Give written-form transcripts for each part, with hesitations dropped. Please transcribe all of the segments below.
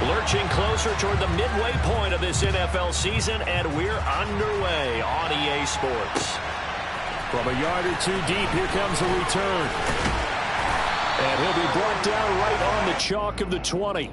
Lurching closer toward the midway point of this NFL season, and we're underway on EA Sports. From a yard or two deep, here comes a return. And he'll be brought down right on the chalk of the 20.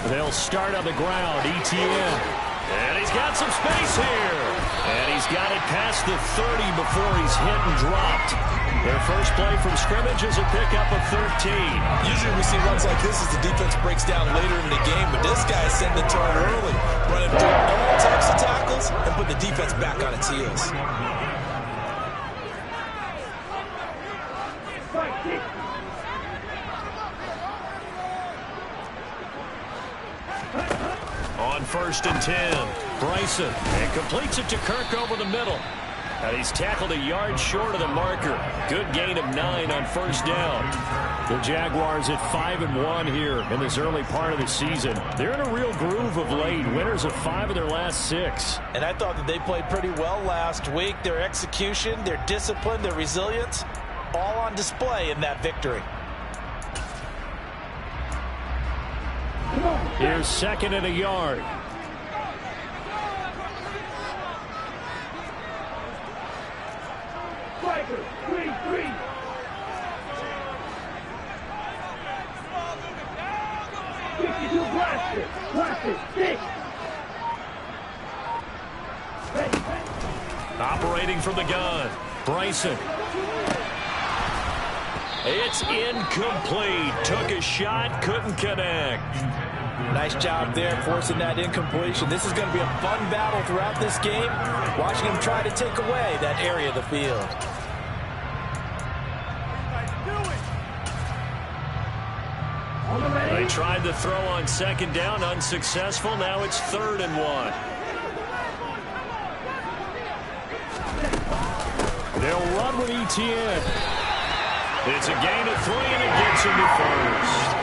They'll start on the ground. ETN. And he's got some space here. And he's got it past the 30 before he's hit and dropped. Their first play from scrimmage is a pickup of 13. Usually we see runs like this as the defense breaks down later in the game, but this guy is setting the tone early, running through all types of tackles and putting the defense back on its heels. On 1st and 10, Bryson, and completes it to Kirk over the middle. And he's tackled a yard short of the marker. Good gain of 9 on 1st down. The Jaguars at 5-1 here in this early part of the season. They're in a real groove of late. Winners of 5 of their last 6. And I thought that they played pretty well last week. Their execution, their discipline, their resilience, all on display in that victory. Here's 2nd and a yard. Operating from the gun, Bryson. It's incomplete. Took a shot, couldn't connect. Nice job there forcing that incompletion. This is going to be a fun battle throughout this game, watching him try to take away that area of the field. They tried to throw on 2nd down, unsuccessful. Now it's 3rd and 1. They'll run with ETN. It's a gain of 3, and it gets him to 1st.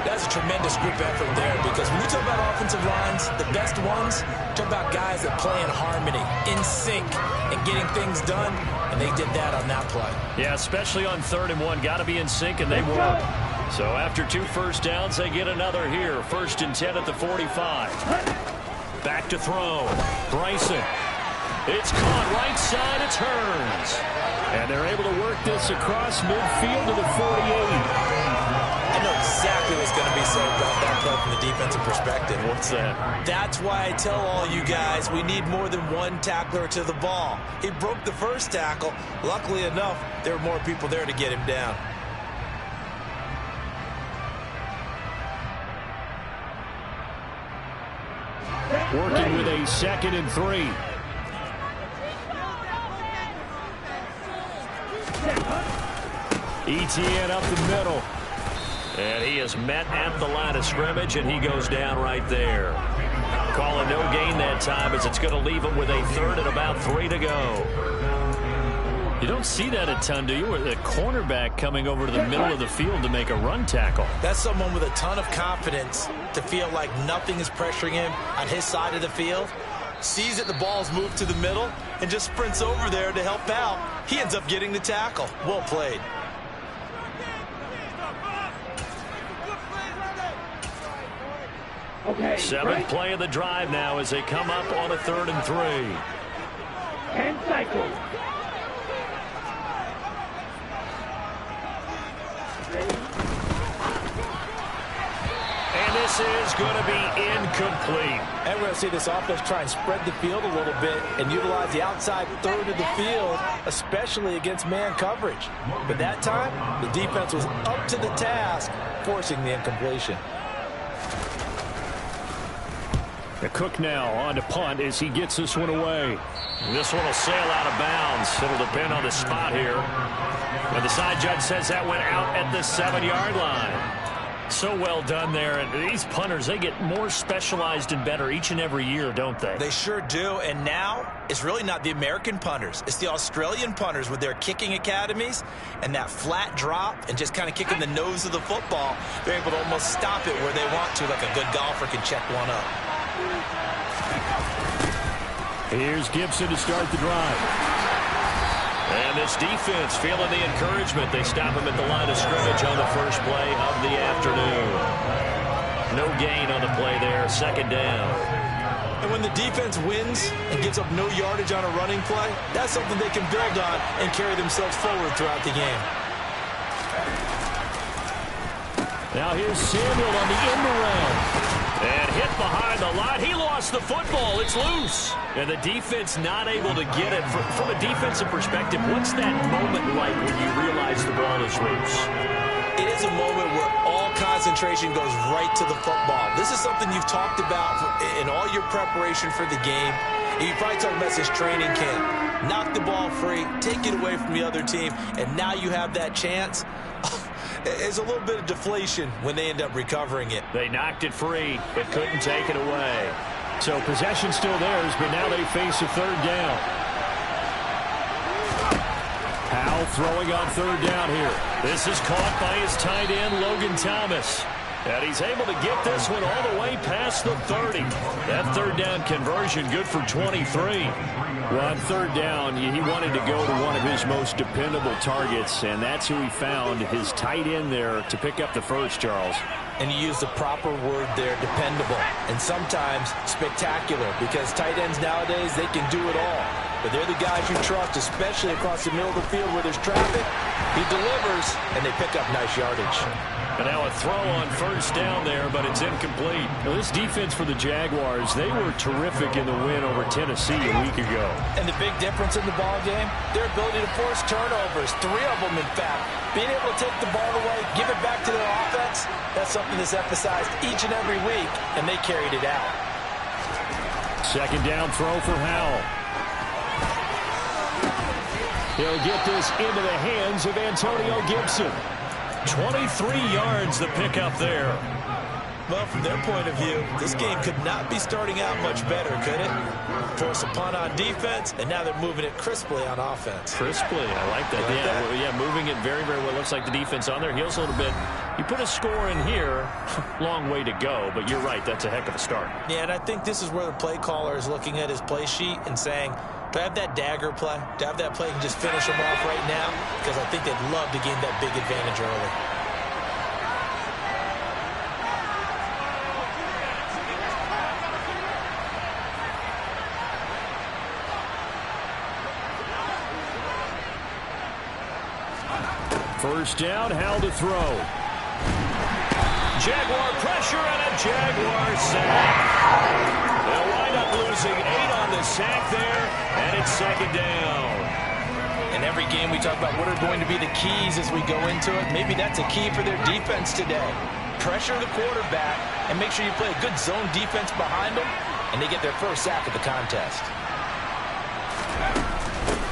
That's a tremendous group effort there, because when you talk about offensive lines, the best ones, talk about guys that play in harmony, in sync, and getting things done, and they did that on that play. Yeah, especially on 3rd and 1. Got to be in sync, and they were. So after 2 first downs, they get another here. 1st and 10 at the 45. Back to throw. Bryson. It's caught right side. It turns. And they're able to work this across midfield to the 48. I know exactly what's going to be said about that play from the defensive perspective. What's that? That's why I tell all you guys we need more than one tackler to the ball. He broke the first tackle. Luckily enough, there were more people there to get him down. Working with a 2nd and 3. ETN up the middle. And he is met at the line of scrimmage, and he goes down right there. Calling no gain that time, as it's going to leave him with a 3rd and about 3 to go. You don't see that a ton, do you? With a cornerback coming over to the middle of the field to make a run tackle. That's someone with a ton of confidence to feel like nothing is pressuring him on his side of the field. Sees that the ball's moved to the middle and just sprints over there to help out. He ends up getting the tackle. Well played. Okay, 7th play of the drive now as they come up on a 3rd and 3. 10 cycles. And this is going to be incomplete. And we're going to see this offense try and spread the field a little bit and utilize the outside 3rd of the field, especially against man coverage. But that time, the defense was up to the task, forcing the incompletion. The Cook now on to punt as he gets this one away. This one will sail out of bounds. It'll depend on the spot here. But the side judge says that went out at the 7-yard line. So well done there. And these punters, they get more specialized and better each and every year, don't they? They sure do. And now it's really not the American punters. It's the Australian punters with their kicking academies and that flat drop and just kind of kicking the nose of the football. They're able to almost stop it where they want to, like a good golfer can check one up. Here's Gibson to start the drive. And this defense feeling the encouragement. They stop him at the line of scrimmage on the first play of the afternoon. No gain on the play there. Second down. And when the defense wins and gives up no yardage on a running play, that's something they can build on and carry themselves forward throughout the game. Now here's Samuel on the end around. And hit behind the line. He lost the football. It's loose. And the defense not able to get it. From a defensive perspective, what's that moment like when you realize the ball is loose? It is a moment where all concentration goes right to the football. This is something you've talked about in all your preparation for the game. And you probably talked about this training camp. Knock the ball free, take it away from the other team, and now you have that chance. There's a little bit of deflation when they end up recovering it. They knocked it free, but couldn't take it away. So possession still theirs, but now they face a third down. Powell throwing on third down here. This is caught by his tight end, Logan Thomas. And he's able to get this one all the way past the 30. That third down conversion good for 23. Well, on third down, he wanted to go to one of his most dependable targets, and that's who he found, his tight end there, to pick up the first, Charles. And you use the proper word there, dependable, and sometimes spectacular, because tight ends nowadays, they can do it all. But they're the guys you trust, especially across the middle of the field where there's traffic. He delivers, and they pick up nice yardage. And now a throw on first down there, but it's incomplete. Now, this defense for the Jaguars, they were terrific in the win over Tennessee a week ago. And the big difference in the ball game, their ability to force turnovers, 3 of them in fact. Being able to take the ball away, give it back to their offense, that's something that's emphasized each and every week, and they carried it out. Second down throw for Howell. He'll get this into the hands of Antonio Gibson. 23 yards the pickup there. Well, from their point of view, this game could not be starting out much better, could it? Force a punt on defense, and now they're moving it crisply on offense. Crisply, I like that. Yeah, moving it very, very well. Looks like the defense on their heels a little bit. You put a score in here, long way to go, but you're right, that's a heck of a start. Yeah, and I think this is where the play caller is looking at his play sheet and saying, do I have that dagger play? Do I have that play and just finish them off right now? Because I think they'd love to gain that big advantage early. First down, Howell to throw. Jaguar pressure and a Jaguar sack. They'll wind up losing 8 on the sack there, and it's second down. In every game we talk about what are going to be the keys as we go into it. Maybe that's a key for their defense today. Pressure the quarterback and make sure you play a good zone defense behind them, and they get their first sack of the contest.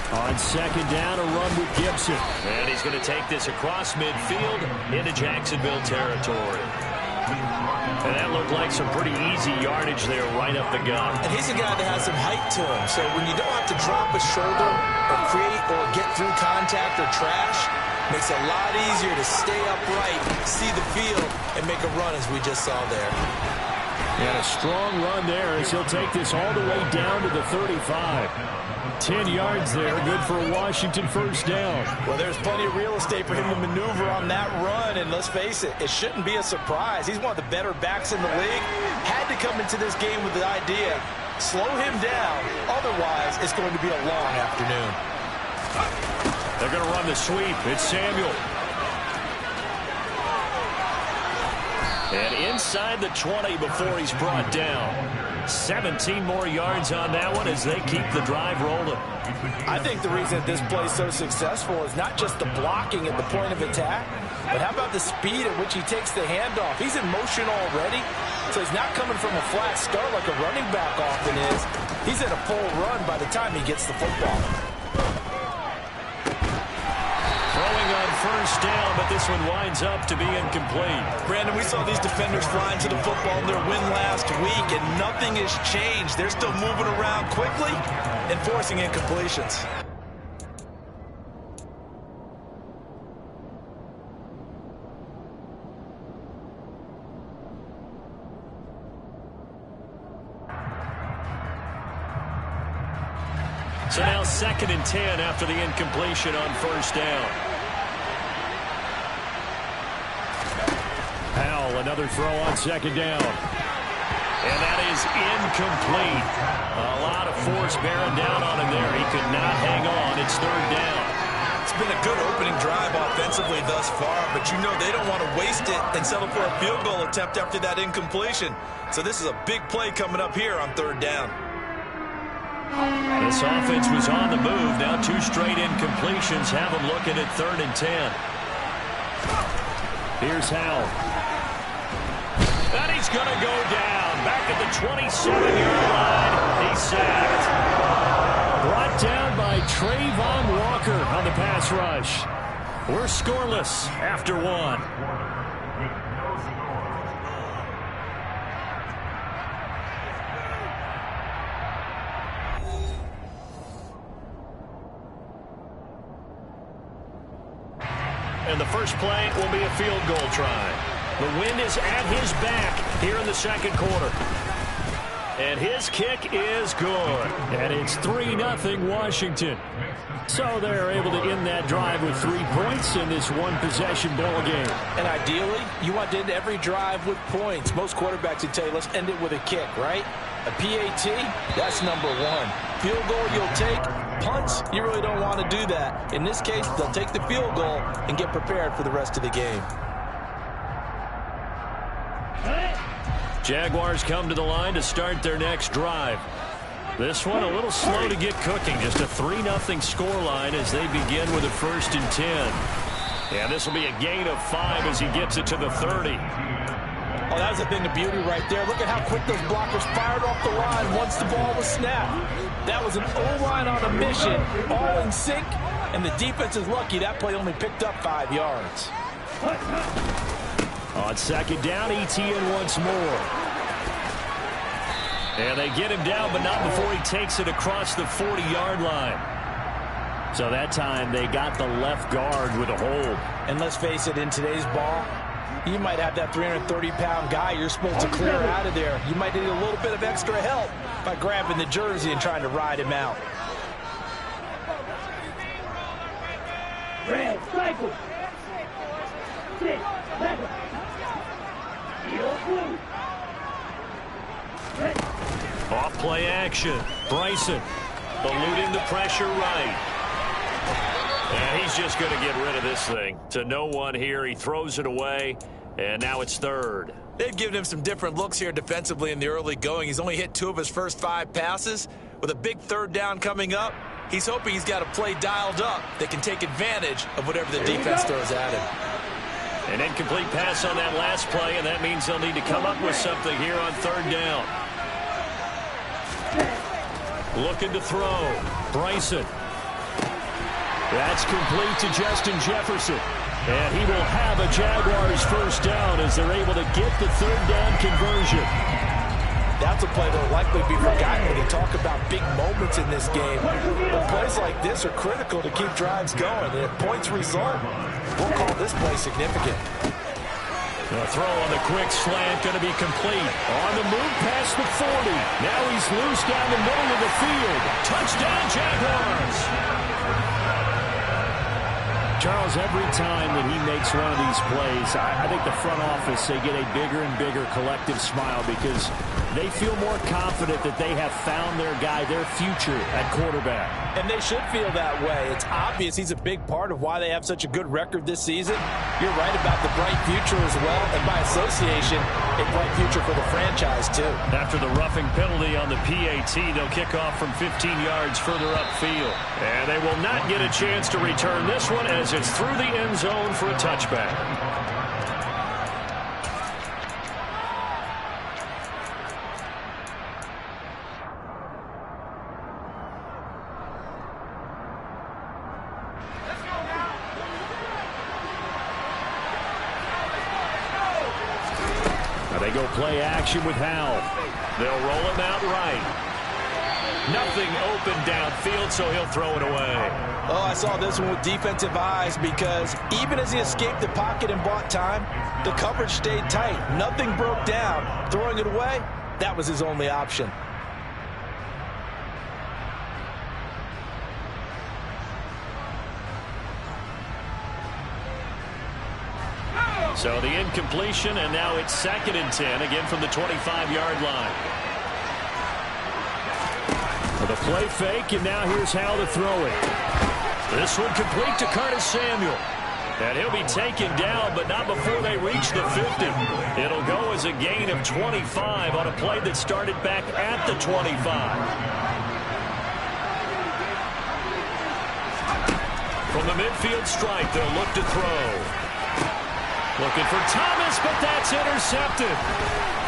On second down, a run with Gibson. And he's going to take this across midfield into Jacksonville territory. And that looked like some pretty easy yardage there right up the gut. And he's a guy that has some height to him. So when you don't have to drop a shoulder or create or get through contact or trash, makes it a lot easier to stay upright, see the field, and make a run as we just saw there. And a strong run there as he'll take this all the way down to the 35. 10 yards there, good for a Washington first down. Well, there's plenty of real estate for him to maneuver on that run, and let's face it, it shouldn't be a surprise. He's one of the better backs in the league. Had to come into this game with the idea, slow him down, otherwise it's going to be a long afternoon. They're going to run the sweep. It's Samuel. And inside the 20 before he's brought down. 17 more yards on that one as they keep the drive rolling. I think the reason that this play is so successful is not just the blocking at the point of attack, But how about the speed at which he takes the handoff? He's in motion already, so he's not coming from a flat start like a running back often is. He's in a full run by the time he gets the football. Throwing on first down, but this one winds up to be incomplete. Brandon, we saw these defenders flying to the football in their win last week, and nothing has changed. They're still moving around quickly and forcing incompletions. So now 2nd and 10 after the incompletion on first down. Powell, another throw on 2nd down. And that is incomplete. A lot of force bearing down on him there. He could not hang on. It's 3rd down. It's been a good opening drive offensively thus far, but you know they don't want to waste it and settle for a field goal attempt after that incompletion. So this is a big play coming up here on 3rd down. This offense was on the move. Now 2 straight incompletions have them looking at 3rd and 10. Here's Howell. And he's going to go down. Back at the 27-yard line. He's sacked. Brought down by Trayvon Walker on the pass rush. We're scoreless after 1. And the first play will be a field goal try. The wind is at his back here in the 2nd quarter. And his kick is good. And it's 3-0 Washington. So they're able to end that drive with 3 points in this one-possession ball game. And ideally, you want to end every drive with points. Most quarterbacks would tell you, let's end it with a kick, right? A PAT, that's number 1. Field goal you'll take. Punts, you really don't want to do that. In this case, they'll take the field goal and get prepared for the rest of the game. Jaguars come to the line to start their next drive. This one a little slow to get cooking. Just a 3-0 scoreline as they begin with a 1st and 10. Yeah, this will be a gain of 5 as he gets it to the 30. Oh, that was a thing of beauty right there. Look at how quick those blockers fired off the line once the ball was snapped. That was an O-line on a mission, all in sync, and the defense is lucky that play only picked up 5 yards. On 2nd down, ETN once more. And they get him down, but not before he takes it across the 40-yard line. So that time they got the left guard with a hold. And let's face it, in today's ball, you might have that 330-pound guy you're supposed to clear out of there. You might need a little bit of extra help by grabbing the jersey and trying to ride him out. Red, cycle. 6, 7. Off play action. Bryson eluding the pressure right. And he's just going to get rid of this thing. To no one here. He throws it away. And now it's 3rd. They've given him some different looks here defensively in the early going. He's only hit 2 of his first 5 passes. With a big 3rd down coming up, he's hoping he's got a play dialed up that can take advantage of whatever the defense throws at him. An incomplete pass on that last play, and that means they'll need to come up with something here on 3rd down. Looking to throw. Bryson. That's complete to Justin Jefferson. And he will have a Jaguars first down as they're able to get the 3rd down conversion. That's a play that will likely be forgotten when you talk about big moments in this game. But plays like this are critical to keep drives going. And if points result, we'll call this play significant. The throw on the quick slant going to be complete. On the move past the 40. Now he's loose down the middle of the field. Touchdown, Jaguars! Charles, every time that he makes one of these plays, I think the front office, they get a bigger and bigger collective smile because they feel more confident that they have found their guy, their future at quarterback. And they should feel that way. It's obvious he's a big part of why they have such a good record this season. You're right about the bright future as well, and by association, a bright future for the franchise too. After the roughing penalty on the PAT, they'll kick off from 15 yards further upfield. And they will not get a chance to return this one as it's through the end zone for a touchback. They go play action with Howell. They'll roll him out right. Nothing open downfield, so he'll throw it away. Oh, I saw this one with defensive eyes because even as he escaped the pocket and bought time, the coverage stayed tight. Nothing broke down. Throwing it away, that was his only option. So the incompletion, and now it's 2nd and 10, again from the 25-yard line. With a play fake, and now here's Howell to throw it. This one complete to Curtis Samuel. And he'll be taken down, but not before they reach the 50. It'll go as a gain of 25 on a play that started back at the 25. From the midfield stripe, they'll look to throw. Looking for Thomas, but that's intercepted.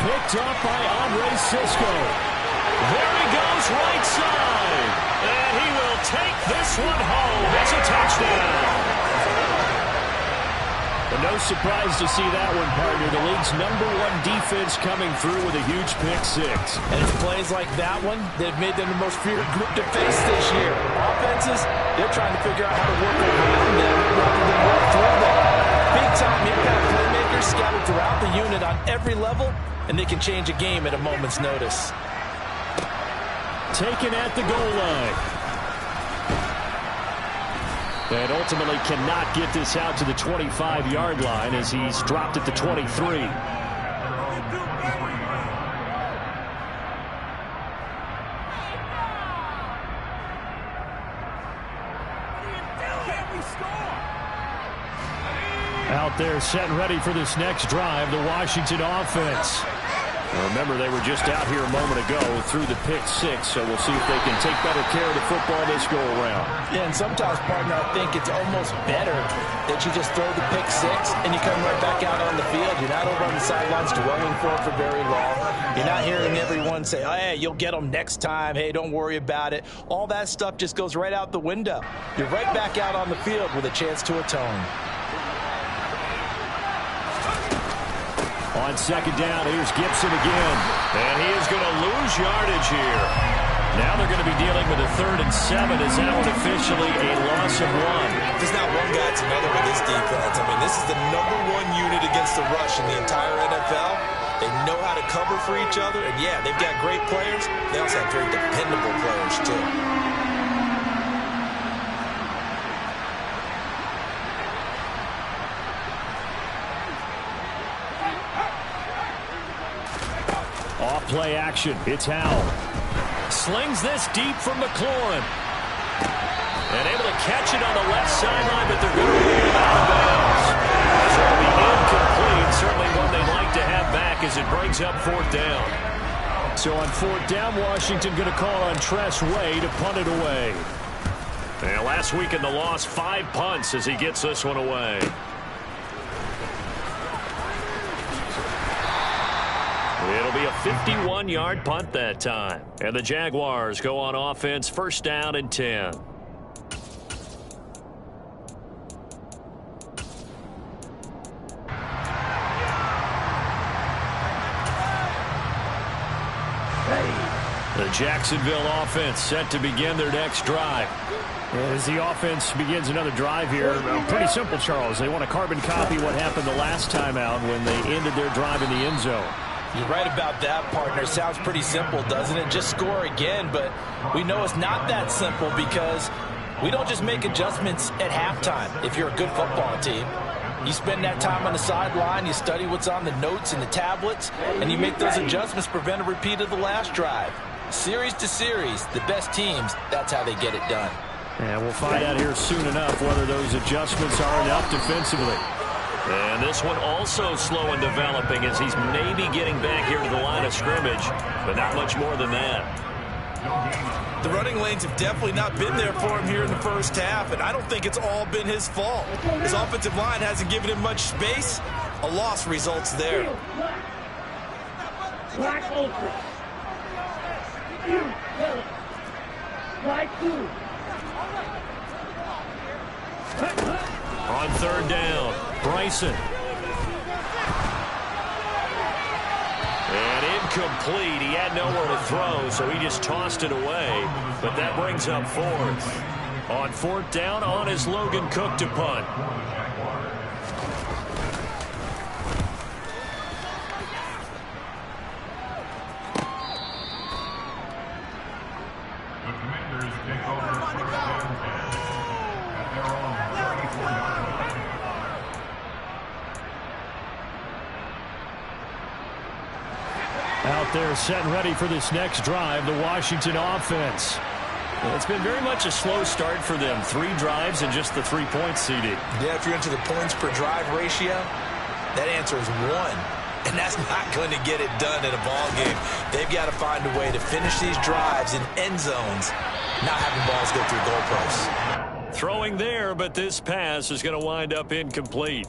Picked up by Andre Cisco. There he goes, right side. And he will take this one home. It's a touchdown. But no surprise to see that one, partner. The league's #1 defense coming through with a huge pick-6. And it's plays like that one that have made them the most feared group to face this year. Offenses, they're trying to figure out how to work around them rather than work through them. Big-time impact playmakers scattered throughout the unit on every level, and they can change a game at a moment's notice. Taken at the goal line. And ultimately cannot get this out to the 25-yard line as he's dropped at the 23. Out there set and ready for this next drive, the Washington offense. Remember, they were just out here a moment ago through the pick-6, so we'll see if they can take better care of the football this go-around. Yeah, and sometimes, partner, I think it's almost better that you just throw the pick-6 and you come right back out on the field. You're not over on the sidelines dwelling for it for very long. You're not hearing everyone say, oh, hey, you'll get them next time. Hey, don't worry about it. All that stuff just goes right out the window. You're right back out on the field with a chance to atone. On 2nd down, here's Gibson again. And he is going to lose yardage here. Now they're going to be dealing with a 3rd and 7 as that one officially a loss of 1. There's not one guy to another with this defense. I mean, this is the #1 unit against the rush in the entire NFL. They know how to cover for each other. And, yeah, they've got great players. They also have very dependable players, too. Play action. It's Howell. Slings this deep from McLaurin. And able to catch it on the left sideline, but they're going to rule him out of bounds. So it'll be incomplete. Certainly one they'd like to have back as it brings up 4th down. So on 4th down, Washington going to call on Tress Way to punt it away. And last week in the loss, 5 punts as he gets this one away. It'll be a 51-yard punt that time. And the Jaguars go on offense, 1st down and 10. The Jacksonville offense set to begin their next drive. As the offense begins another drive here, pretty simple, Charles. They want to carbon copy what happened the last time out when they ended their drive in the end zone. You're right about that, partner. Sounds pretty simple, doesn't it? Just score again, but we know it's not that simple because we don't just make adjustments at halftime if you're a good football team. You spend that time on the sideline, you study what's on the notes and the tablets, and you make those adjustments to prevent a repeat of the last drive. Series to series, the best teams, that's how they get it done. And we'll find out here soon enough whether those adjustments are enough defensively. And this one also slow in developing as he's maybe getting back here to the line of scrimmage, but not much more than that. The running lanes have definitely not been there for him here in the first half, and I don't think it's all been his fault. His offensive line hasn't given him much space. A loss results there. Black ultra. Black two. On third down, Bryson. And incomplete. He had nowhere to throw, so he just tossed it away. But that brings up fourth. On fourth down, on is Logan Cook to punt. The Commanders take over first down at their own 34-yard line. Out there set and ready for this next drive, the Washington offense. Well, it's been very much a slow start for them. 3 drives and just the 3 points seeded. Yeah, if you're into the points per drive ratio, that answer is 1. And that's not going to get it done in a ball game. They've got to find a way to finish these drives in end zones, not having balls go through goalposts. Throwing there, but this pass is going to wind up incomplete.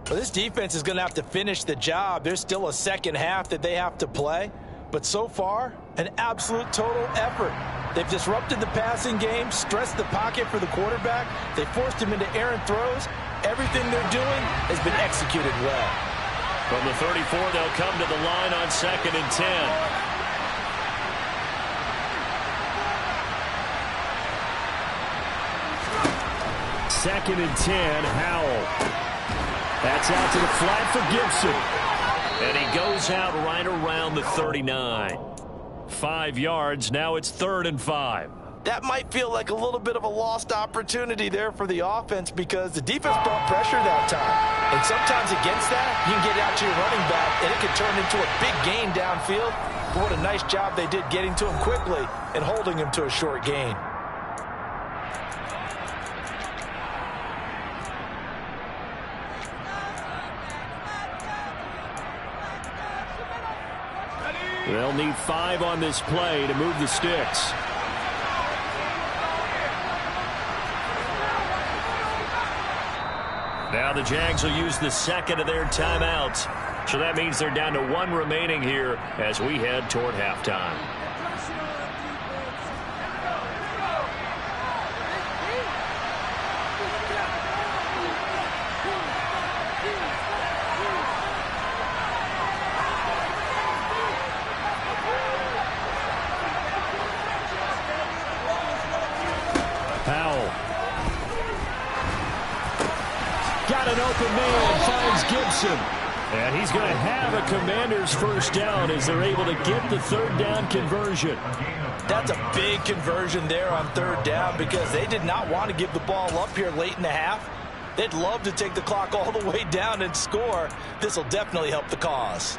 Well, this defense is going to have to finish the job. There's still a second half that they have to play. But so far, an absolute total effort. They've disrupted the passing game, stressed the pocket for the quarterback. They forced him into errant throws. Everything they're doing has been executed well. From the 34, they'll come to the line on 2nd and 10. Second and 10, Howell. That's out to the flat for Gibson. And he goes out right around the 39. 5 yards, now it's 3rd and 5. That might feel like a little bit of a lost opportunity there for the offense because the defense brought pressure that time. And sometimes against that, you can get out to your running back, and it can turn into a big gain downfield. But what a nice job they did getting to him quickly and holding him to a short gain. They'll need 5 on this play to move the sticks. Now the Jags will use the second of their timeouts. So that means they're down to 1 remaining here as we head toward halftime. Got an open man, finds Gibson. And he's going to have a Commander's first down as they're able to get the 3rd down conversion. That's a big conversion there on 3rd down because they did not want to give the ball up here late in the half. They'd love to take the clock all the way down and score. This will definitely help the cause.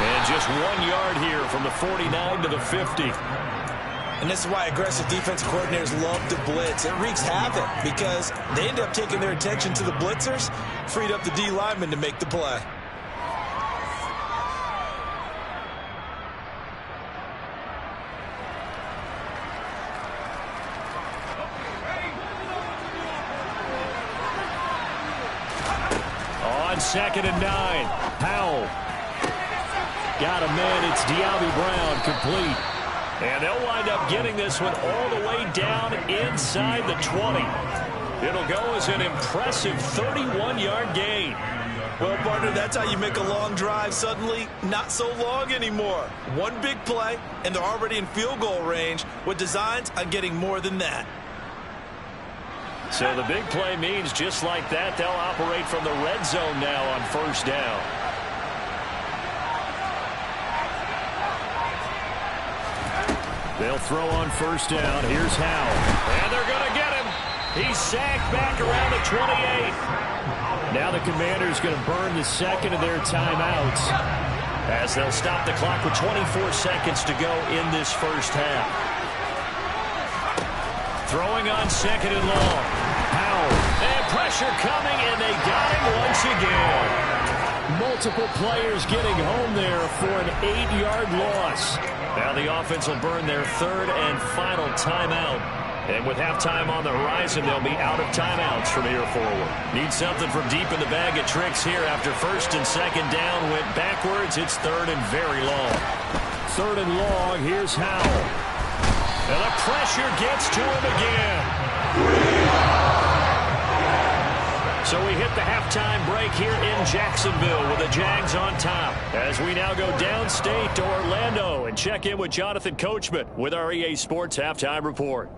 And just 1 yard here from the 49 to the 50. And this is why aggressive defensive coordinators love to blitz. It wreaks havoc because they end up taking their attention to the blitzers, freed up the D lineman to make the play. On 2nd and 9, Howell. Got a man, it's De'Ami Brown, complete. And they'll wind up getting this one all the way down inside the 20. It'll go as an impressive 31-yard gain. Well, partner, that's how you make a long drive suddenly not so long anymore. One big play, and they're already in field goal range with designs on getting more than that. So the big play means just like that, they'll operate from the red zone now on 1st down. They'll throw on first down. Here's Howell. And they're going to get him. He's sacked back around the 28. Now the Commanders going to burn the second of their timeouts as they'll stop the clock with 24 seconds to go in this first half. Throwing on second and long. Howell. And pressure coming, and they got him once again. Multiple players getting home there for an 8-yard loss. Now the offense will burn their third and final timeout. And with halftime on the horizon, they'll be out of timeouts from here forward. Need something from deep in the bag of tricks here after first and second down went backwards. It's third and very long. Third and long, here's Howell. And the pressure gets to him again. So we hit the halftime break here in Jacksonville with the Jags on top. As we now go downstate to Orlando and check in with Jonathan Coachman with our EA Sports Halftime Report.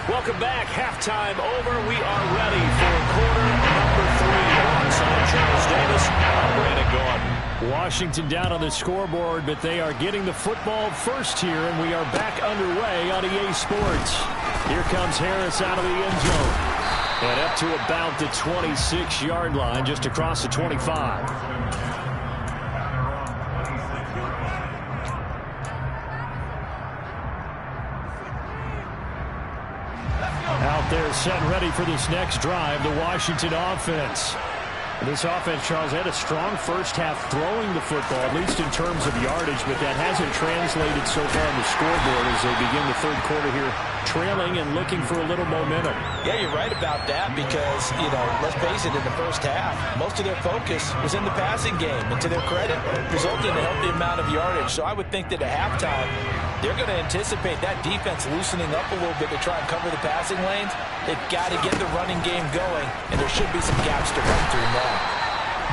Welcome back. Halftime over. We are ready for quarter number 3. Alongside Charles Davis, I'm Brandon Gaudin. Washington down on the scoreboard, but they are getting the football first here, and we are back underway on EA Sports. Here comes Harris out of the end zone. And up to about the 26-yard line, just across the 25. Out there set and ready for this next drive, the Washington offense. This offense, Charles, had a strong first half throwing the football, at least in terms of yardage, but that hasn't translated so far on the scoreboard as they begin the third quarter here, trailing and looking for a little momentum. Yeah, you're right about that because, let's face it, in the first half, most of their focus was in the passing game. And to their credit, resulted in a healthy amount of yardage. So I would think that at halftime, they're going to anticipate that defense loosening up a little bit to try and cover the passing lanes. They've got to get the running game going, and there should be some gaps to run through now.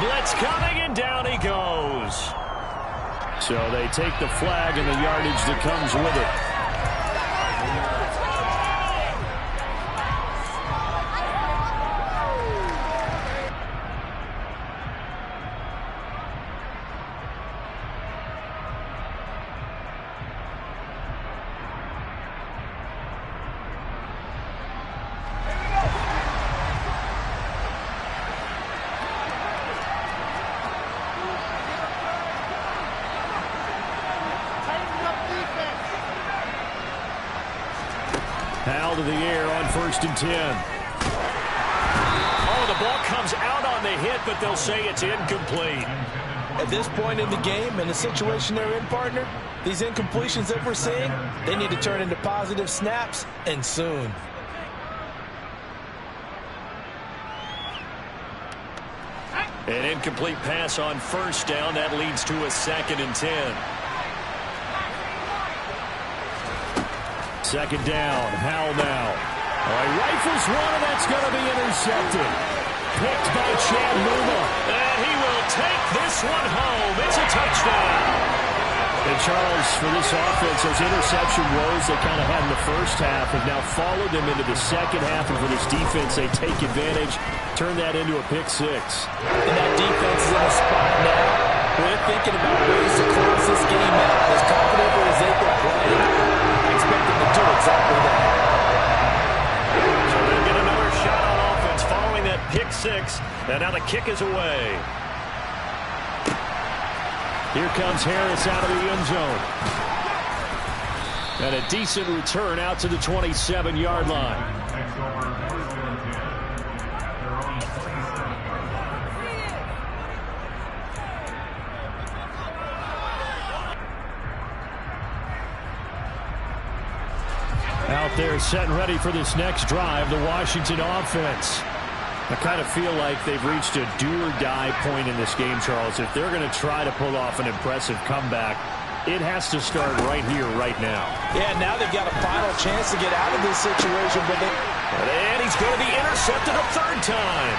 Blitz coming, and down he goes. So they take the flag and the yardage that comes with it. Howell to the air on first and 10. Oh, the ball comes out on the hit, but they'll say it's incomplete. At this point in the game, in the situation they're in, partner, these incompletions that we're seeing, they need to turn into positive snaps, and soon. An incomplete pass on first down. That leads to a second and 10. Second down, Howell now. He rifles one, and that's going to be intercepted. Picked by Chad Muma. And he will take this one home. It's a touchdown. And Charles, for this offense, those interception woes they kind of had in the first half have now followed them into the second half. And for this defense, they take advantage, turn that into a pick six. And that defense is in a spot now where they're thinking about ways to close this game out. As confidently as they've been playing, expect them to do exactly that. So they'll get another shot on offense following that pick six. And now the kick is away. Here comes Harris out of the end zone. And a decent return out to the 27-yard line. Out there set and ready for this next drive, the Washington offense. I kind of feel like they've reached a do-or-die point in this game, Charles. If they're going to try to pull off an impressive comeback, it has to start right here, right now. Yeah, now they've got a final chance to get out of this situation. And he's going to be intercepted a third time.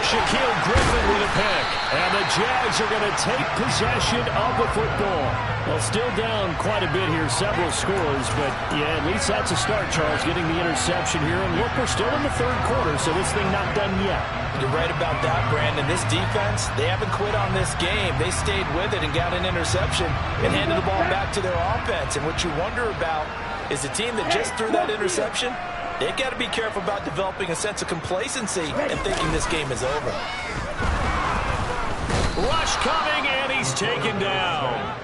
Shaquille Griffin with a pick. And the Jags are going to take possession of the football. Well, still down quite a bit here, several scores, but yeah, at least that's a start, Charles, getting the interception here. And look, we're still in the third quarter, so this thing not done yet. You're right about that, Brandon. This defense, they haven't quit on this game. They stayed with it and got an interception and handed the ball back to their offense. And what you wonder about is the team that just threw that interception, they've got to be careful about developing a sense of complacency and thinking this game is over. Rush coming, and he's taken down.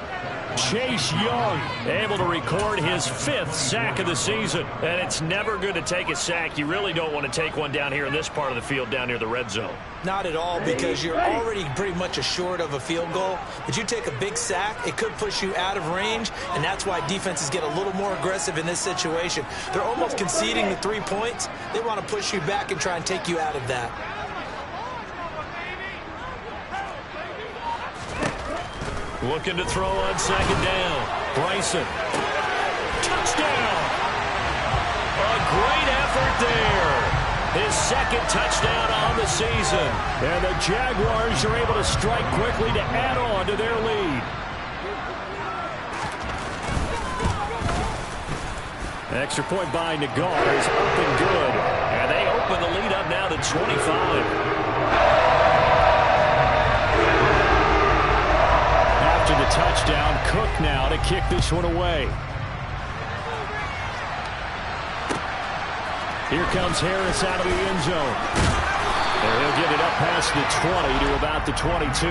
Chase Young able to record his 5th sack of the season. And it's never good to take a sack. You really don't want to take one down here in this part of the field down near the red zone. Not at all, because you're already pretty much assured of a field goal. But you take a big sack, it could push you out of range, and that's why defenses get a little more aggressive in this situation. They're almost conceding the 3 points. They want to push you back and try and take you out of that. Looking to throw on second down. Bryson. Touchdown! A great effort there. His 2nd touchdown on the season. And the Jaguars are able to strike quickly to add on to their lead. Extra point by Nagar is up and good. And they open the lead up now to 25. After the touchdown, Cook now to kick this one away. Here comes Harris out of the end zone. And he'll get it up past the 20 to about the 22.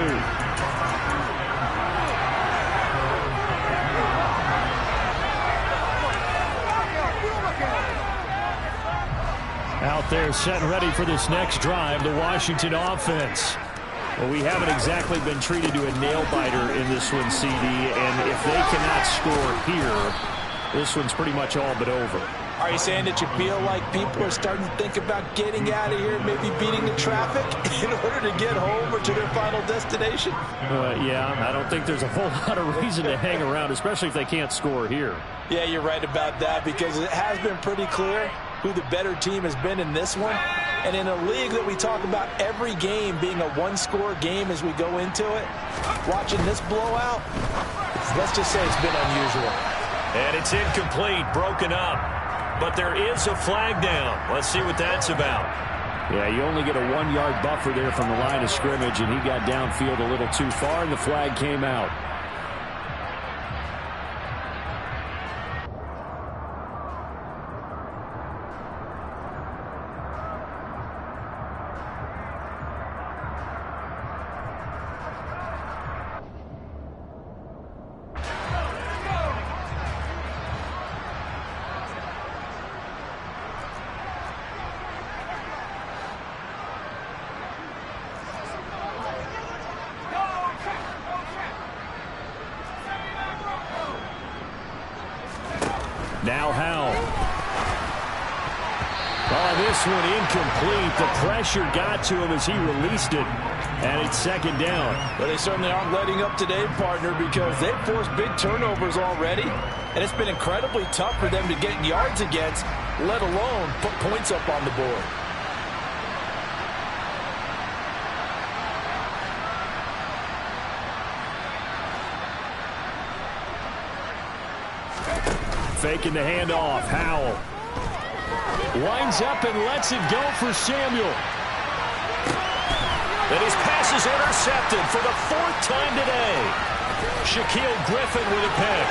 Out there set and ready for this next drive, the Washington offense. Well, we haven't exactly been treated to a nail-biter in this one, CD, and if they cannot score here, this one's pretty much all but over. Are you saying that you feel like people are starting to think about getting out of here, maybe beating the traffic in order to get home or to their final destination? Yeah, I don't think there's a whole lot of reason to hang around, especially if they can't score here. Yeah, you're right about that, because it has been pretty clear who the better team has been in this one. And in a league that we talk about every game being a one-score game as we go into it, watching this blowout, let's just say it's been unusual. And it's incomplete, broken up. But there is a flag down. Let's see what that's about. Yeah, you only get a 1-yard buffer there from the line of scrimmage, and he got downfield a little too far, and the flag came out. Now Howell. Oh, this one incomplete. The pressure got to him as he released it. And it's 2nd down. Well, they certainly aren't letting up today, partner, because they've forced big turnovers already. And it's been incredibly tough for them to get yards against, let alone put points up on the board. Faking the handoff. Howell winds up and lets it go for Samuel. And his pass is intercepted for the 4th time today. Shaquille Griffin with a pick.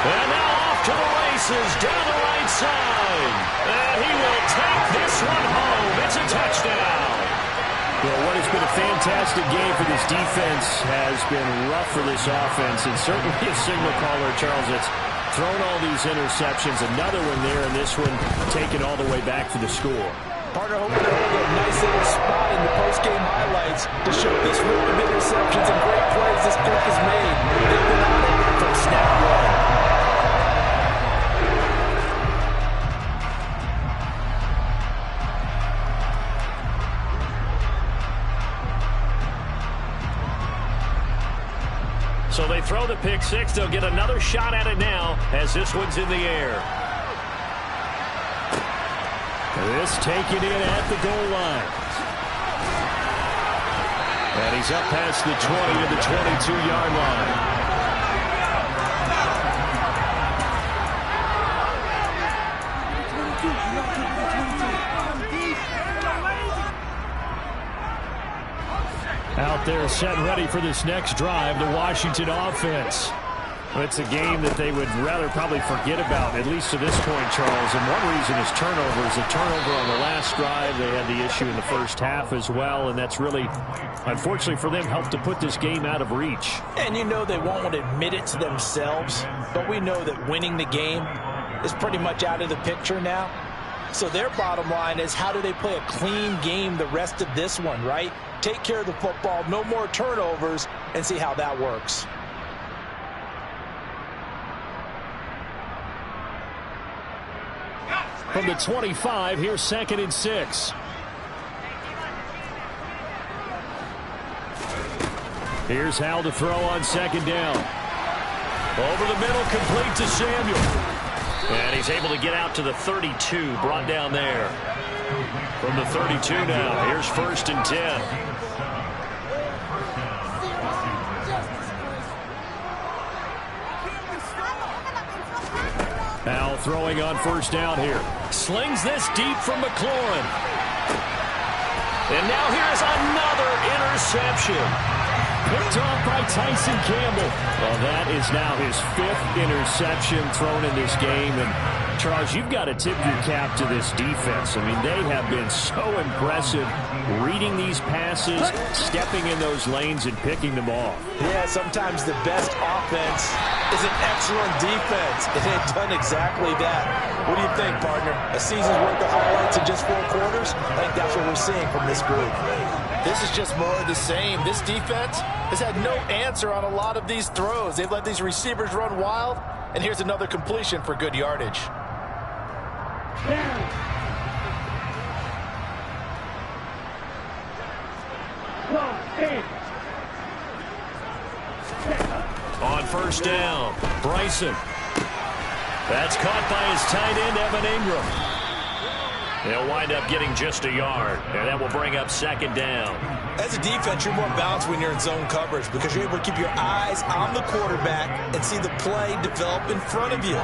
And now off to the races down the right side. And he will take this one home. It's a touchdown. Well, what has been a fantastic game for this defense has been rough for this offense, and certainly a signal caller, Charles, that's thrown all these interceptions. Another one there, and this one taken all the way back to the score. Partner, hoping to hold a nice little spot in the post-game highlights to show this run of interceptions and great plays this Cook has made. They've been on it from snap one. So they throw the pick six. They'll get another shot at it now as this one's in the air. This taken in at the goal line. And he's up past the 20 to the 22-yard line. Out there set and ready for this next drive, the Washington offense. It's a game that they would rather probably forget about, at least to this point, Charles. And one reason is turnovers. A turnover on the last drive. They had the issue in the first half as well, and that's really, unfortunately for them, helped to put this game out of reach. And you know they won't admit it to themselves, but we know that winning the game is pretty much out of the picture now. So their bottom line is, how do they play a clean game the rest of this one, right? Take care of the football, no more turnovers, and see how that works. From the 25, here's 2nd and 6. Here's Hal to throw on 2nd down. Over the middle, complete to Samuel. And he's able to get out to the 32, brought down there. From the 32 now, here's 1st and 10. Now throwing on 1st down here. Slings this deep from McLaurin. And now here's another interception. Picked off by Tyson Campbell. Well, that is now his 5th interception thrown in this game. And, Charles, you've got to tip your cap to this defense. I mean, they have been so impressive reading these passes, stepping in those lanes, and picking them off. Yeah, sometimes the best offense is an excellent defense. And they've done exactly that. What do you think, partner? A season's worth of highlights in just 4 quarters? I think that's what we're seeing from this group. This is just more of the same. This defense has had no answer on a lot of these throws. They've let these receivers run wild, and here's another completion for good yardage. On 1st down, Bryson. That's caught by his tight end, Evan Ingram. They'll wind up getting just a yard, and that will bring up 2nd down. As a defense, you're more balanced when you're in zone coverage because you're able to keep your eyes on the quarterback and see the play develop in front of you.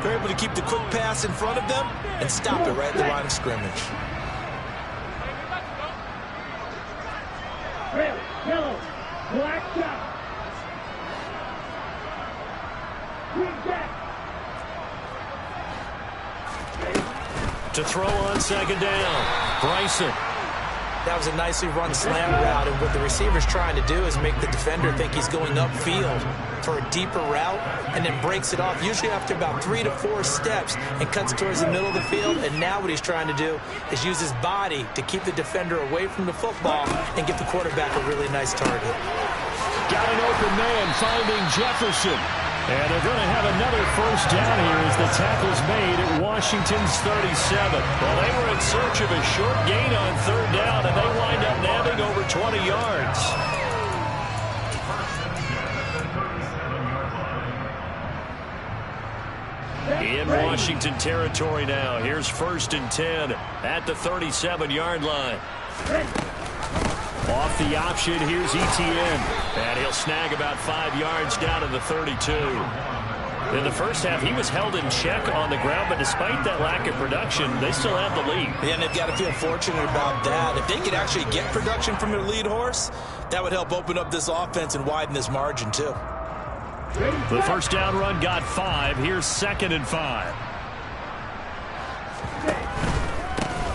You're able to keep the quick pass in front of them and stop it right at the line of scrimmage. Red, yellow, black shot. Green jack. To throw on 2nd down, Bryson. That was a nicely run slant route, and what the receiver's trying to do is make the defender think he's going upfield for a deeper route, and then breaks it off, usually after about 3 to 4 steps, and cuts towards the middle of the field. And now what he's trying to do is use his body to keep the defender away from the football and get the quarterback a really nice target. Got an open man finding Jefferson. And they're going to have another 1st down here as the tackle's made at Washington's 37. Well, they were in search of a short gain on 3rd down, and they wind up nabbing over 20 yards. In Washington territory now. Here's 1st and 10 at the 37-yard line. Off the option, here's Etienne. And he'll snag about 5 yards down to the 32. In the first half, he was held in check on the ground, but despite that lack of production, they still have the lead. Yeah, and they've got to feel fortunate about that. If they could actually get production from their lead horse, that would help open up this offense and widen this margin, too. The 1st down run got 5. Here's 2nd and 5.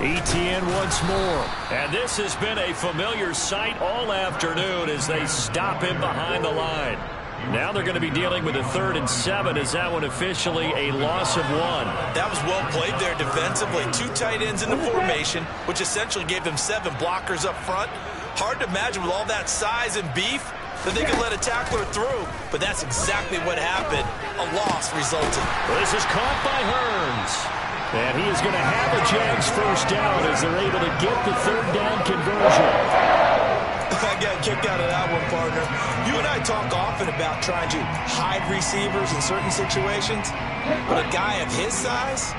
Etienne once more. And this has been a familiar sight all afternoon as they stop him behind the line. Now they're going to be dealing with a 3rd and 7. Is that one officially a loss of 1? That was well played there defensively. 2 tight ends in the formation, which essentially gave them 7 blockers up front. Hard to imagine with all that size and beef that they could let a tackler through, but that's exactly what happened. A loss resulted. This is caught by Hearns. And he is going to have a Jags 1st down as they're able to get the 3rd down conversion. I got a kick out of that one, partner. You and I I talk often about trying to hide receivers in certain situations, but a guy of his size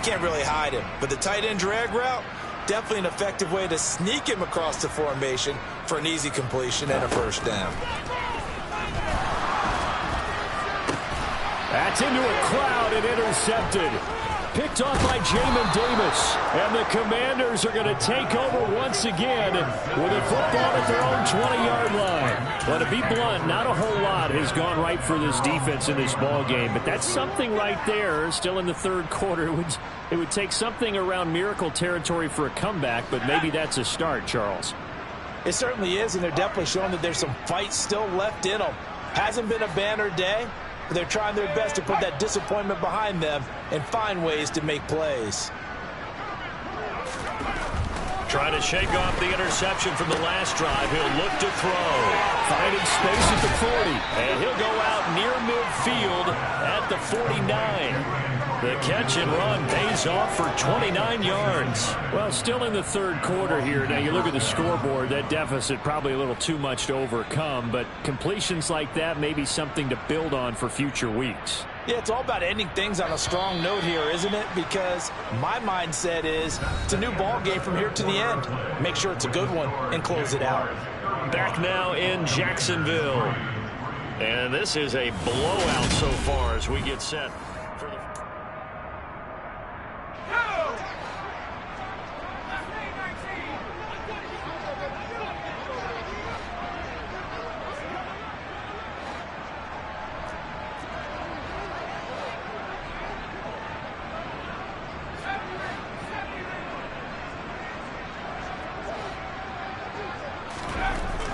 can't really hide him. But the tight end drag route, definitely an effective way to sneak him across the formation for an easy completion and a first down. That's into a crowd and intercepted. Picked off by Jamin Davis. And the Commanders are going to take over once again with a football at their own 20-yard line. But to be blunt, not a whole lot has gone right for this defense in this ball game. But that's something right there. Still in the third quarter. It would take something around miracle territory for a comeback, but maybe that's a start, Charles. It certainly is, and they're definitely showing that there's some fight still left in them. Hasn't been a banner day. They're trying their best to put that disappointment behind them and find ways to make plays. Trying to shake off the interception from the last drive. He'll look to throw. Finding space at the 40. And he'll go out near midfield at the 49. The catch and run pays off for 29 yards. Well, still in the third quarter here. Now, you look at the scoreboard, that deficit probably a little too much to overcome, but completions like that may be something to build on for future weeks. Yeah, it's all about ending things on a strong note here, isn't it? Because my mindset is it's a new ball game from here to the end. Make sure it's a good one and close it out. Back now in Jacksonville. And this is a blowout so far as we get set for the...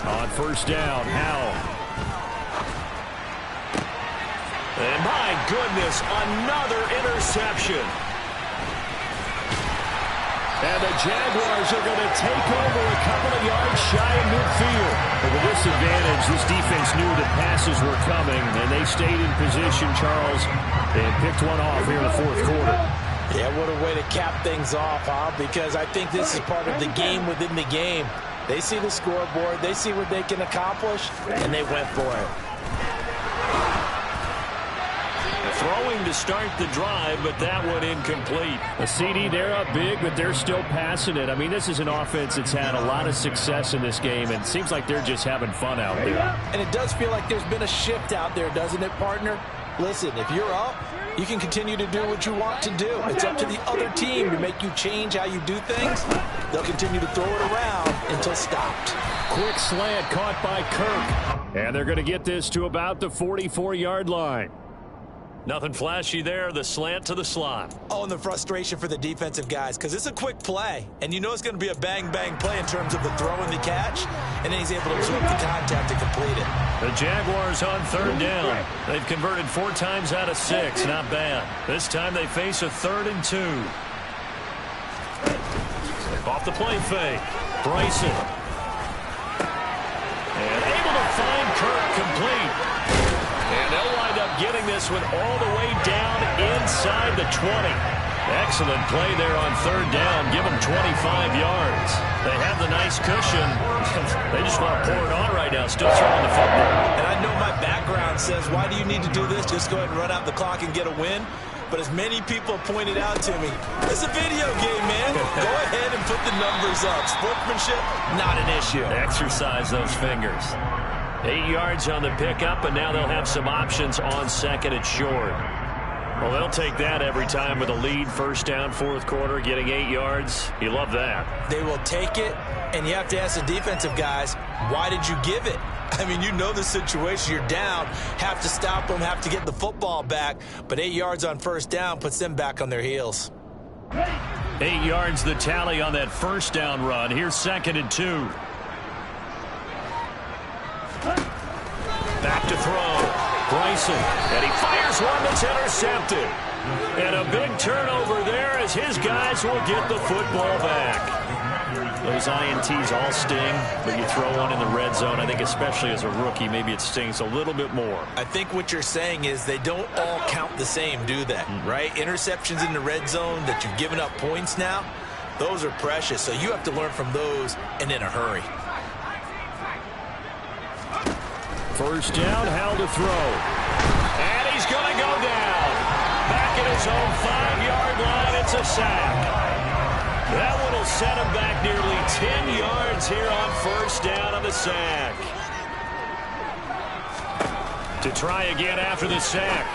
On first down, Howell. And my goodness, another interception. And the Jaguars are going to take over a couple of yards shy of midfield. But with this advantage, this defense knew the passes were coming, and they stayed in position, Charles, and picked one off here in the fourth quarter. Yeah, what a way to cap things off, huh? Because I think this is part of the game within the game. They see the scoreboard, they see what they can accomplish, and they went for it. Throwing to start the drive, but that one incomplete. A CD, they're up big, but they're still passing it. I mean, this is an offense that's had a lot of success in this game, and it seems like they're just having fun out there. And it does feel like there's been a shift out there, doesn't it, partner? Listen, if you're up, you can continue to do what you want to do. It's up to the other team to make you change how you do things. They'll continue to throw it around until stopped. Quick slant caught by Kirk. And they're going to get this to about the 44-yard line. Nothing flashy there, the slant to the slot. Oh, and the frustration for the defensive guys, because it's a quick play, and you know it's going to be a bang-bang play in terms of the throw and the catch, and then he's able to absorb the contact to complete it. The Jaguars on third down. They've converted 4 times out of 6. Not bad. This time they face a 3rd and 2. Off the play fake. Bryson. And able to find Kirk complete. And they'll wind up getting this one all the way down inside the 20. Excellent play there on third down. Give them 25 yards. They have the nice cushion. They just want to pour it on right now. Still throwing the football. And I know my background says, why do you need to do this? Just go ahead and run out the clock and get a win. But as many people pointed out to me, it's a video game, man. Go ahead and put the numbers up. Sportsmanship, not an issue. Exercise those fingers. 8 yards on the pickup, and now they'll have some options on second and short. Well, they'll take that every time with a lead. First down, fourth quarter, getting 8 yards. You love that. They will take it, and you have to ask the defensive guys, why did you give it? I mean, you know the situation. You're down, have to stop them, have to get the football back, but 8 yards on first down puts them back on their heels. 8 yards the tally on that first down run. Here's second and 2. Back to throw. Bryson. And he fires one that's intercepted. And a big turnover there as his guys will get the football back. Those INTs all sting, but you throw one in the red zone. I think especially as a rookie, maybe it stings a little bit more. I think what you're saying is they don't all count the same, do they? Right? Interceptions in the red zone that you've given up points now, those are precious. So you have to learn from those and in a hurry. First down, Howell to throw. And he's going to go down. Back at his own 5-yard line, it's a sack. That one will set him back nearly 10 yards here on first down on the sack. To try again after the sack.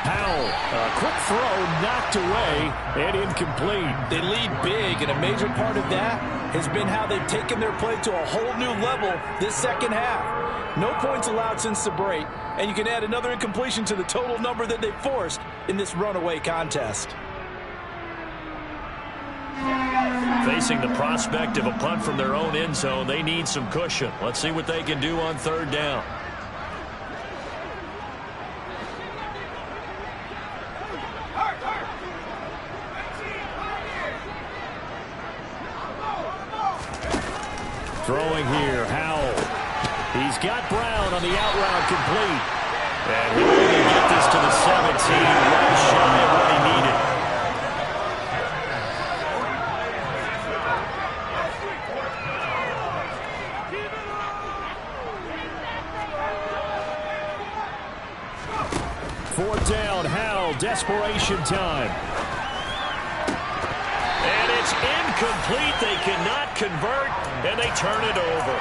Howell, a quick throw knocked away and incomplete. They lead big, and a major part of that has been how they've taken their play to a whole new level this second half. No points allowed since the break, and you can add another incompletion to the total number that they forced in this runaway contest. Facing the prospect of a punt from their own end zone, they need some cushion. Let's see what they can do on third down. Throwing here, Howell. He's got Brown on the out route complete. And he'll only get this to the 17, right shy of what he needed. Fourth down, Howell, desperation time. And it's incomplete. They cannot convert, and they turn it over.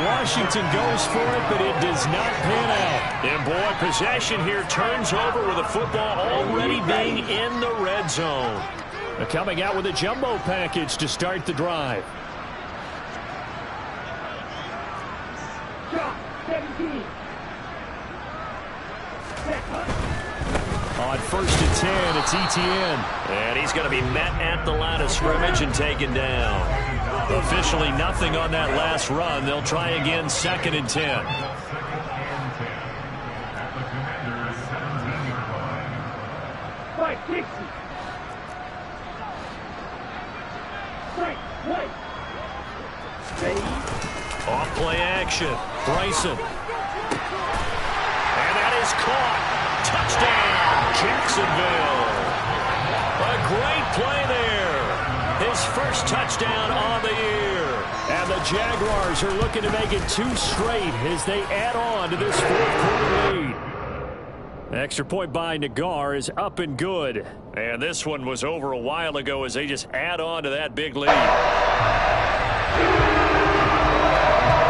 Washington goes for it, but it does not pan out. And boy, possession here turns over with the football already being in the red zone. They're coming out with a jumbo package to start the drive. Shot, 17. On first and 10, it's Etienne. And he's going to be met at the line of scrimmage and taken down. Officially nothing on that last run. They'll try again, second and 10. Right, 60. Right, right. Fade. Off play action. Bryson. And that is caught. Touchdown, Jacksonville. A great play there. His first touchdown on the year. And the Jaguars are looking to make it 2 straight as they add on to this fourth-quarter lead. Extra point by Nagar is up and good. And this one was over a while ago as they just add on to that big lead.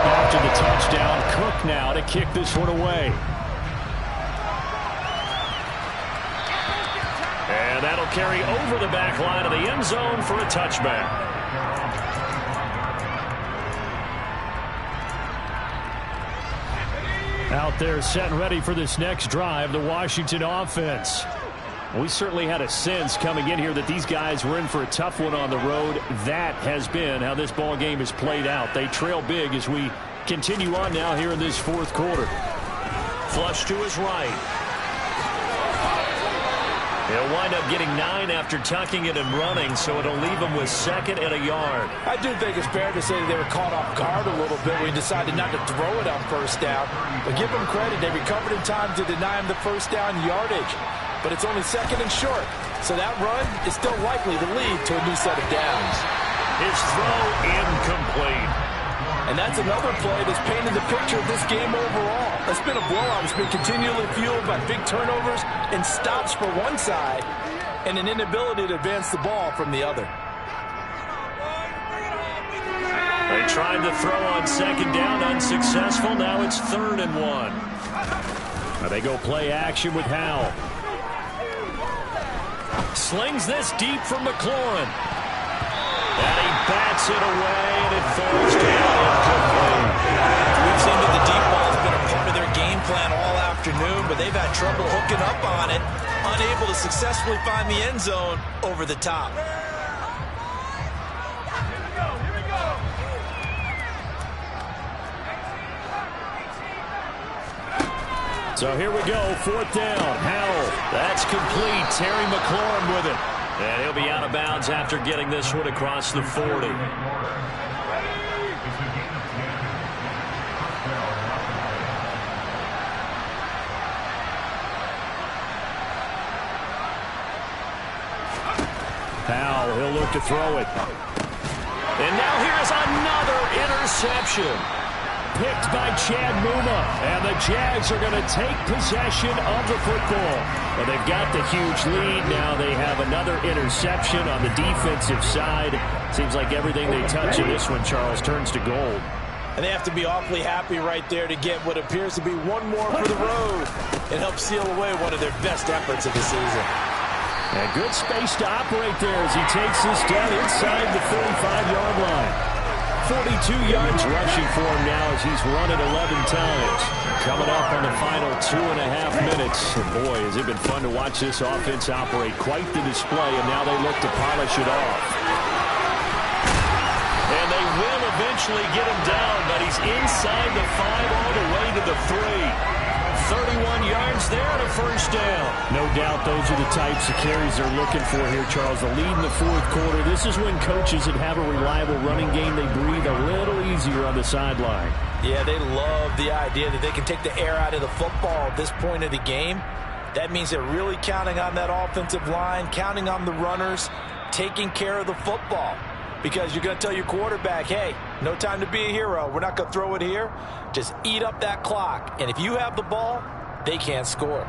After the touchdown, Cook now to kick this one away. And that'll carry over the back line of the end zone for a touchback. Out there set and ready for this next drive, the Washington offense. We certainly had a sense coming in here that these guys were in for a tough one on the road. That has been how this ball game has played out. They trail big as we continue on now here in this fourth quarter. Flush to his right. He'll wind up getting 9 after tucking it and running, so it'll leave him with second and a yard. I do think it's fair to say that they were caught off guard a little bit when he decided not to throw it on first down. But give them credit. They recovered in time to deny him the first down yardage. But it's only second and short. So that run is still likely to lead to a new set of downs. His throw incomplete. And that's another play that's painted the picture of this game overall. It's been a blowout. It's been continually fueled by big turnovers and stops for one side and an inability to advance the ball from the other. They tried to throw on second down, unsuccessful. Now it's 3rd and 1. Now they go play action with Howell. Slings this deep from McLaurin. And he bats it away, and it falls down incomplete. We've seen that the deep ball has been a part of their game plan all afternoon, but they've had trouble hooking up on it, unable to successfully find the end zone over the top. So here we go, 4th down, Howell. That's complete. Terry McLaurin with it. And he'll be out of bounds after getting this one across the 40. Howell, he'll look to throw it. And now here's another interception. picked by Chad Muma. And the Jags are going to take possession of the football. Well, they've got the huge lead. Now they have another interception on the defensive side. Seems like everything they touch in this one, Charles, turns to gold. And they have to be awfully happy right there to get what appears to be one more for the road. It helps seal away one of their best efforts of the season. And good space to operate there as he takes this down inside the 45-yard line. 42 yards rushing for him now as he's run it 11 times. Coming up on the final 2.5 minutes. And boy, has it been fun to watch this offense operate. Quite the display, and now they look to polish it off. And they will eventually get him down, but he's inside the 5 all the way to the 3. 31 yards there and a first down. No doubt those are the types of carries they're looking for here, Charles. The lead in the fourth quarter. This is when coaches that have a reliable running game, they breathe a little easier on the sideline. Yeah, they love the idea that they can take the air out of the football at this point of the game. That means they're really counting on that offensive line, counting on the runners, taking care of the football. Because you're going to tell your quarterback, hey, no time to be a hero. We're not going to throw it here. Just eat up that clock. And if you have the ball, they can't score.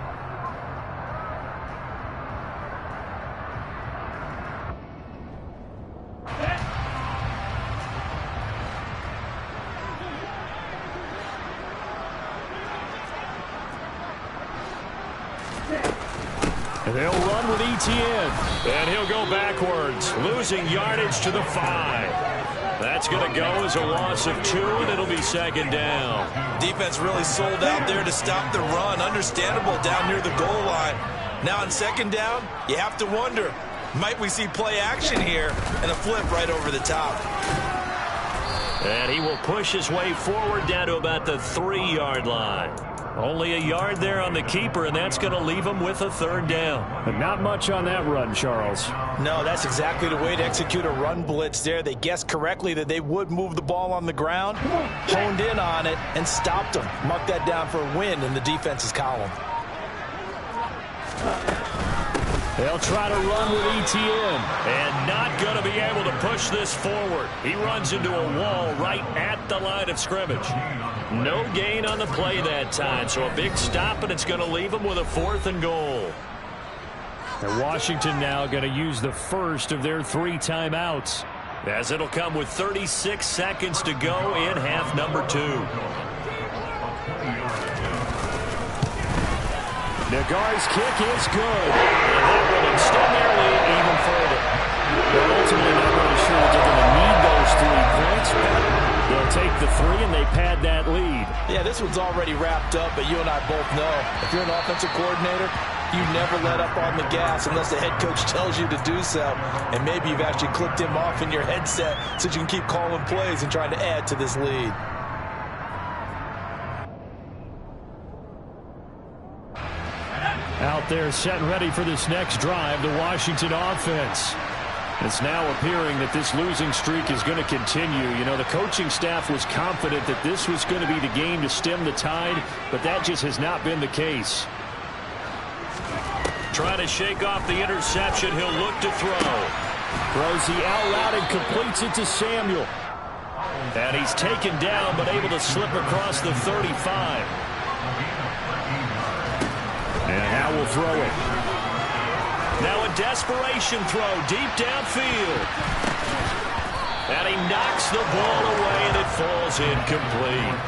And they'll run with Etienne. And he'll go backwards, losing yardage to the 5. That's going to go as a loss of 2, and it'll be second down. Defense really sold out there to stop the run. Understandable down near the goal line. Now on second down, you have to wonder, might we see play action here and a flip right over the top? And he will push his way forward down to about the 3-yard line. Only a yard there on the keeper, and that's going to leave him with a third down. But not much on that run, Charles. No, that's exactly the way to execute a run blitz there. They guessed correctly that they would move the ball on the ground, honed in on it, and stopped them. Mark that down for a win in the defense's column. They'll try to run with Etienne. And not going to be able to push this forward. He runs into a wall right at the line of scrimmage. No gain on the play that time, so a big stop, and it's going to leave him with a 4th and goal. And Washington now going to use the first of their 3 timeouts. As it'll come with 36 seconds to go in half number 2. Nagar's kick is good. And that will extend their lead even further. They're ultimately not really sure that they're going to need those 3 points, but they'll take the 3 and they pad that lead. Yeah, this one's already wrapped up, but you and I both know if you're an offensive coordinator, you never let up on the gas unless the head coach tells you to do so. And maybe you've actually clicked him off in your headset so you can keep calling plays and trying to add to this lead. Out there set and ready for this next drive, the Washington offense. It's now appearing that this losing streak is going to continue. You know, the coaching staff was confident that this was going to be the game to stem the tide, but that just has not been the case. Trying to shake off the interception. He'll look to throw. Throws the out route and completes it to Samuel. And he's taken down, but able to slip across the 35. And Howe will throw it. Now a desperation throw deep downfield. And he knocks the ball away, and it falls incomplete.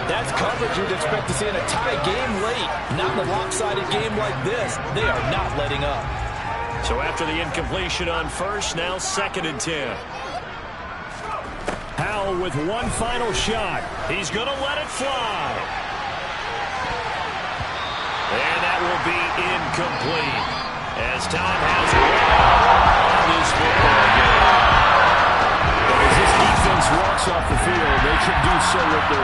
That's coverage you'd expect to see in a tie game late. Not in a lopsided game like this. They are not letting up. So after the incompletion on first, now 2nd and 10. Howell with one final shot. He's going to let it fly. And that will be incomplete as time has run on this football game. As this defense walks off the field, they can do so with their